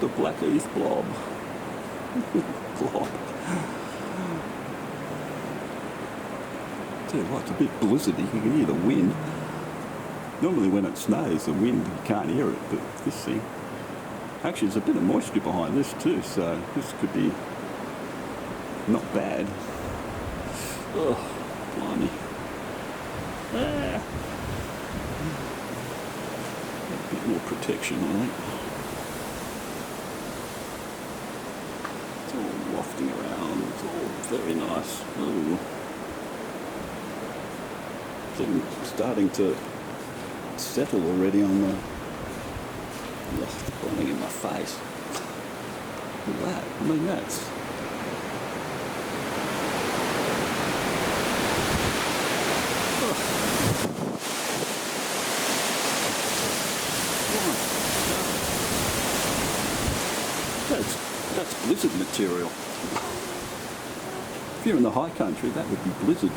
The Blackheath blob. Blob. Tell you what, it's a bit blizzardy. You can hear the wind. Normally when it snows, the wind, you can't hear it, but this thing... Actually, there's a bit of moisture behind this too, so this could be not bad. Oh, blimey. Ah. A bit more protection, I think. It's all wafting around. It's all very nice. Ooh. It's starting to settle already on the... Ugh, burning in my face. Look at that. I mean, that's... That's blizzard material. If you're in the high country, that would be blizzard.